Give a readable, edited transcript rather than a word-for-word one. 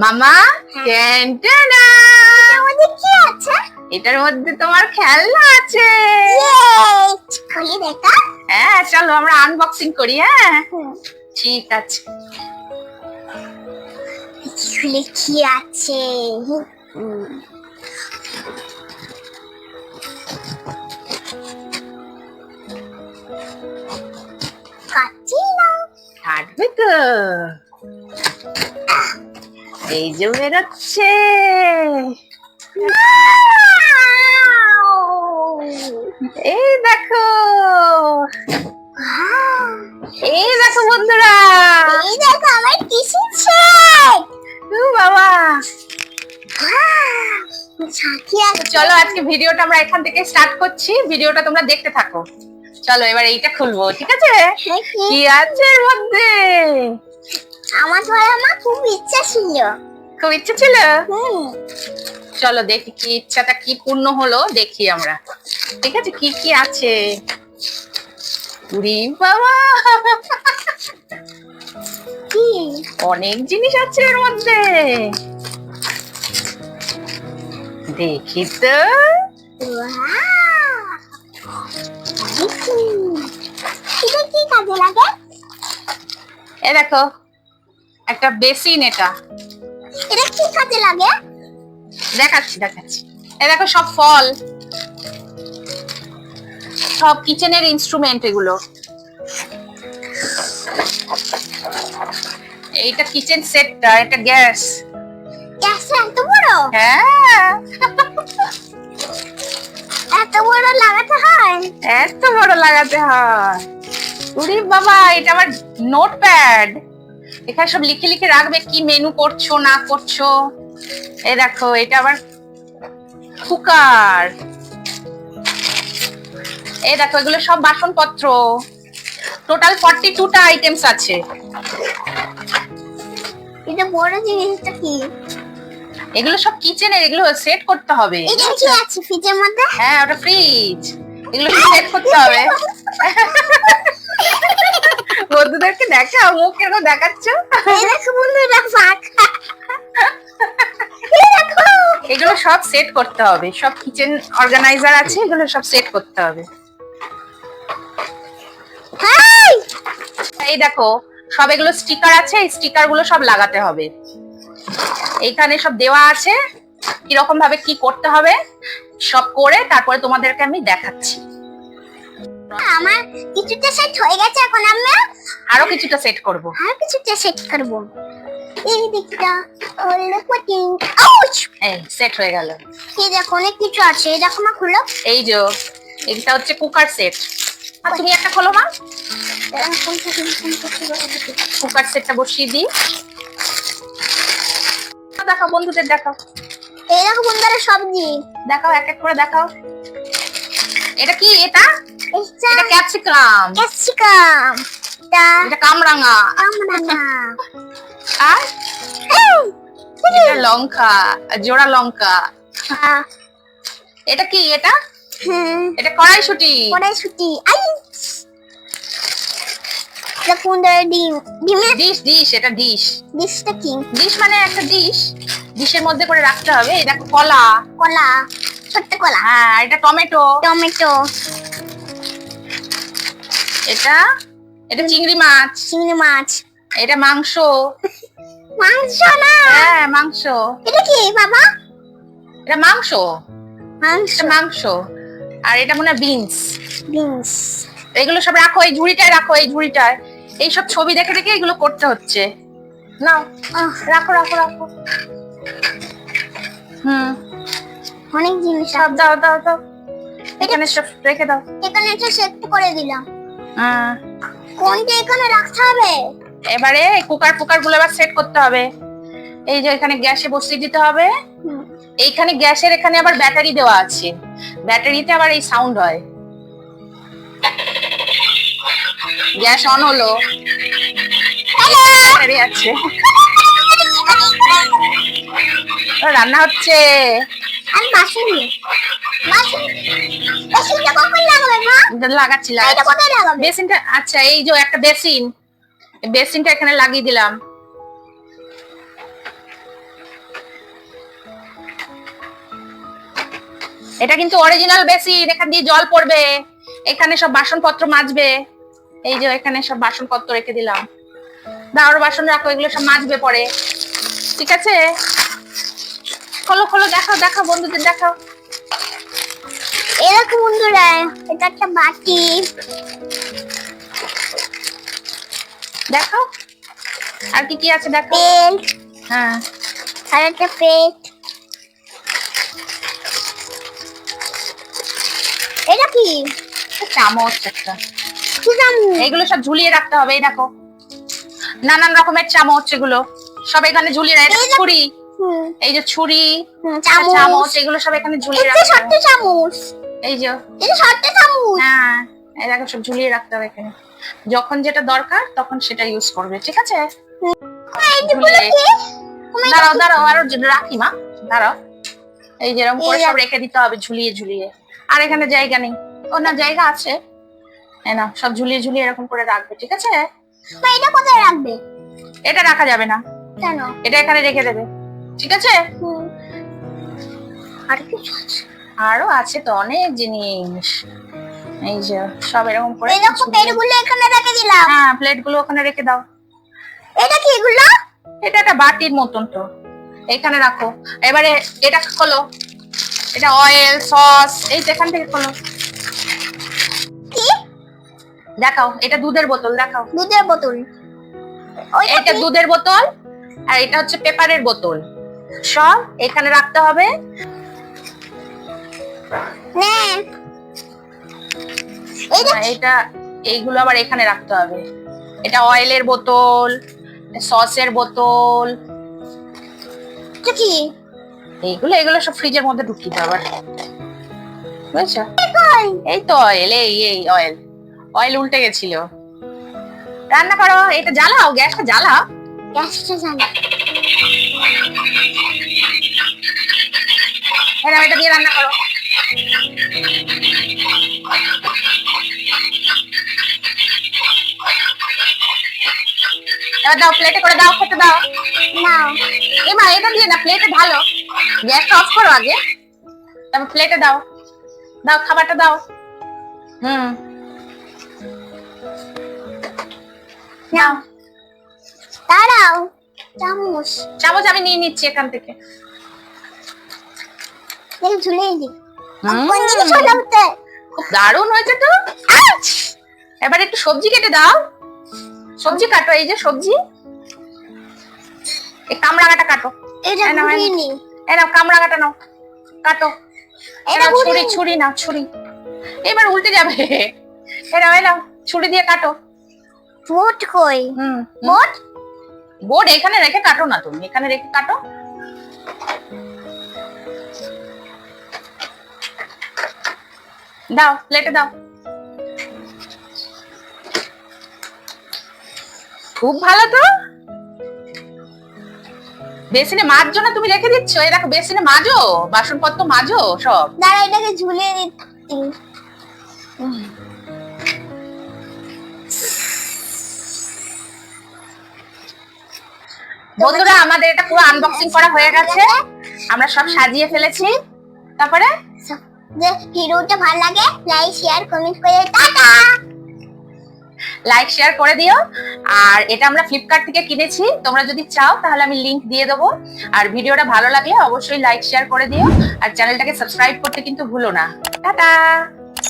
মামা টেনটেনা, কি আছে? এটার মধ্যে তোমার খেলনা আছে। খুলে দেখা। হ্যাঁ চলো আমরা আনবক্সিং করি। হ্যাঁ ঠিক আছে। খুলে কি আছে? কাটছি না। কাটবে তো, এই যে বেরোচ্ছে। এই দেখো, এই দেখো বন্ধুরা, এই দেখো আমার টিফিন সেট। ও বাবা, চলো আজকে ভিডিওটা আমরা এখান থেকে স্টার্ট করছি। ভিডিওটা তোমরা দেখতে থাকো। চলো এবার এইটা খুলবো, ঠিক আছে? কি আছে এর মধ্যে? আমার খুব ইচ্ছা ছিল। খুব ইচ্ছা ছিল? চলো দেখি কি ইচ্ছাটা কি পূর্ণ হলো, দেখি আমরা। ঠিক আছে, কি কি আছে? উরি বাবা, কি অনেক জিনিস আছে এর মধ্যে। দেখি তো। এটা কি কাজে লাগে? এ দেখো একটা বেসিন। এটা কি কাজে লাগে? দেখাচ্ছি দেখাচ্ছি। এ দেখো সব ফল, সব কিচেনের ইনস্ট্রুমেন্ট এগুলো। এইটা কিচেন সেটটা, এটা গ্যাস। গ্যাস এত বড়? হ্যাঁ এত বড় লাগাতে হয়? এত বড় লাগাতে হয়। উরি বাবা, এটা আমার নোটপ্যাড। এখানে সব লিখে লিখে রাখবে কি মেনু করছো না করছো। এই দেখো এটা আবার কুকার। এই দেখো এগুলো সব বাসনপত্র। টোটাল 42টা আইটেমস আছে। এটা বড় জিনিসটা কি? এগুলো সব কিচেনের, এগুলো সেট করতে হবে। এটা কি আছে ফ্রিজের মধ্যে? হ্যাঁ ওটা ফ্রিজ, এগুলো সেট করতে হবে। বন্ধুদেরকে দেখাও, মুখ এরকম দেখাচ্ছ। দেখো বন্ধুরা ফাঁকা। এগুলো সব সেট করতে হবে, সব কিচেন অর্গানাইজার আছে, এগুলো সব সেট করতে হবে। এই দেখো সব এগুলো স্টিকার আছে, এই স্টিকার গুলো সব লাগাতে হবে। এইখানে সব দেওয়া আছে কিরকম ভাবে কি করতে হবে, সব করে তারপরে তোমাদেরকে আমি দেখাচ্ছি। আমার কিছুটা সেট হয়ে গেছে, এখন আমরা আরো কিছুটা সেট করব। এই দিকটা হলো কোটিং। আউচ! এই সেট হয়ে গেল। এই দেখো অনেক কিছু আছে, এই দেখো মা খুলো। এই যে এটা হচ্ছে কুকার সেট। আর তুমি একটা খোলো মা। কুকার সেটটা বসিয়ে দিই। দেখাও বন্ধুদের দেখাও। এই দেখো বন্ধুরা সবজি দেখাও, এক এক করে দেখাও। এটা কি? এটা এটা ক্যাপসিকাম। ক্যাপসিকাম। এটা কামরাঙা। আর এটা লঙ্কা, জোড়া লঙ্কা। এটা কি? এটা কড়াইশুঁটি। এটা কোন ডিম? ডিশ ডিশ, এটা ডিশ। ডিশটা কি? ডিশ মানে একটা ডিশ, ডিশের মধ্যে করে রাখতে হবে। এই দেখো কলা, ছোট্ট কলা। হ্যাঁ এটা টমেটো। এটা চিংড়ি মাছ। এটা মাংস। না, হ্যাঁ মাংস। এটা কি বাবা? এটা মাংস। আর এটা মনে হয় বিনস। এগুলো সব রাখো, এই ঝুড়িটায় রাখো, এই ঝুড়িটায়। এইসব ছবি দেখে দেখে এগুলো করতে হচ্ছে। নাও রাখো। অনেক জিনিস সব দাও। এখানে সব রেখে দাও। এখানে একটা সেট করে দিলাম। হ্যাঁ কোনটা এখানে রাখতে হবে? এবারে কুকার গুলো এবার সেট করতে হবে। এই যে এখানে গ্যাসে বসিয়ে দিতে হবে। এইখানে গ্যাসের এখানে আবার ব্যাটারি দেওয়া আছে, ব্যাটারিতে আবার এই সাউন্ড হয়। গ্যাস অন হলো, ব্যাটারি আছে, রান্না হচ্ছে। আমি বাসনটা কখন লাগাবে মা? লাগাচ্ছি। এটা কোথায় লাগাবে? বেসিনটা, আচ্ছা এই যে একটা বেসিনটা এখানে লাগিয়ে দিলাম। এটা কিন্তু অরিজিনাল বেসিন, এখান দিয়ে জল পড়বে, এখানে সব বাসনপত্র মাজবে। এই যে এখানে সব বাসনপত্র রেখে দিলাম, দাওয়ার বাসন রাখো, এগুলো সব মাজবে পরে, ঠিক আছে? খোলো খোলো, দেখাও দেখাও, বন্ধুদের দেখাও। এরকম বন্ধুরা, এটা একটা বাটি। দেখাও আর কি কি আছে দেখো। তেল, হ্যাঁ, আর একটা প্লেট। এটা কি? চামচ একটা। কি চামচ? এগুলো সব ঝুলিয়ে রাখতে হবে। এই দেখো নানান রকমের চামচ, এগুলো সব এখানে ঝুলিয়ে রাখতে। এই যে- ছুরি, হুম, এই যে ছুরি, চামচ। চামচ, এগুলো সব এখানে ঝুলিয়ে এটা রাখতে ছোট্ট হবে। চামচ। এই যে, এটা ছোট্ট চামচ। হ্যাঁ, এই দেখো সব ঝুলিয়ে রাখতে হবে এখানে, যখন যেটা দরকার তখন সেটা ইউজ করবে, ঠিক আছে? এইগুলো ঝুলিয়ে। কি? দাঁড়াও দাঁড়াও, আরো রাখি মা, দাঁড়াও। এই যেরকম করে এই সব রেখে দিতে হবে ঝুলিয়ে ঝুলিয়ে। আর এখানে জায়গা নেই, ও না জায়গা আছে, এই নাও সব ঝুলিয়ে ঝুলিয়ে এরকম করে রাখবে, ঠিক আছে? মা, এটা কোথায় রাখবে? এটা রাখা যাবে না, কেন? এটা এখানে রেখে দেবে, ঠিক আছে? হুম। আর কিছু আছে? আরো আছে তো অনেক জিনিস। এই যে সব এরকম করে এই দেখো, ঝুলিয়ে- প্লেটগুলো এখানে রেখে দিলাম। হ্যাঁ, প্লেট গুলো ওখানে রেখে দাও। এটা কি এগুলো? এটা একটা বাটির মতন তো, এখানে রাখো। এবারে এটা খোলো, এটা অয়েল সস, এই তো এখান থেকে খোলো, কি? দেখাও। এটা দুধের বোতল, দেখাও। দুধের বোতল। ওইটা এটা কি? দুধের বোতল, আর এটা হচ্ছে পেপারের বোতল, সব এখানে রাখতে হবে। নে। এইটা আর এটা, এইগুলো আবার এখানে রাখতে হবে। এটা অয়েলের বোতল, সসের বোতল, কি? এইগুলো এগুলো সব ফ্রিজের মধ্যে ঢুকিয়ে দাও আবার, বুঝছো? কই? এই তো অয়েল, এই অয়েল, অয়েল উল্টে গেছিল। রান্না করো, এটা জ্বালাও, গ্যাসটা জ্বালাও। গ্যাসটা জ্বালা। এবার এটা দিয়ে রান্না করো। এবার দাও, প্লেটে করে দাও, খেতে দাও। নাও। এমা এটা দিয়ে না, প্লেটে ঢালো, গ্যাসটা অফ করো আগে, তারপর প্লেটে দাও, দাও খাবারটা দাও। হুম, নাও। দাঁড়াও। চামচ। চামচ আমি নিয়ে নিচ্ছি এখান থেকে। দেখে ঝুলিয়ে দিই। হুম, কোন দিকে চলে উঠতে? খুব দারুণ হয়েছে তো। এবার একটু সবজি কেটে দাও, সবজি কাটো, এই যে সবজি, এই কামরাঙাটা কাটো। এটা এই নাও, ঘুরিয়ে নি। এই নাও কামরাঙাটা নাও, কাটো। এটা এবার ছুরি, ঘুরিয়ে নি। ছুরি নাও, ছুরি। এবার উল্টে যাবে। এই নাও ছুরি দিয়ে কাটো। বোট কই? হুম, বোট? বোর্ড এখানে রেখে কাটো না, তুমি এখানে রেখে কাটো। দাও, প্লেটে দাও। খুব ভালো তো। বেসিনে মাজছো না, তুমি রেখে দিচ্ছ। এই দেখো বেসিনে মাজো, বাসনপত্র মাজো সব। দাঁড়া, এটাকে ঝুলিয়ে দিচ্ছি। বন্ধুরা, আমাদের এটা পুরো আনবক্সিং করা হয়ে গেছে, আমরা সব সাজিয়ে ফেলেছি। তারপরে যে ভিডিওটা ভালো লাগে, লাইক শেয়ার কমেন্ট করে টাটা। লাইক শেয়ার করে দিও। আর এটা আমরা ফ্লিপকার্ট থেকে কিনেছি, তোমরা যদি চাও তাহলে আমি লিংক দিয়ে দেবো। আর ভিডিওটা ভালো লাগলে অবশ্যই লাইক শেয়ার করে দিও, আর চ্যানেলটাকে সাবস্ক্রাইব করতে কিন্তু ভুলো না। টাটা।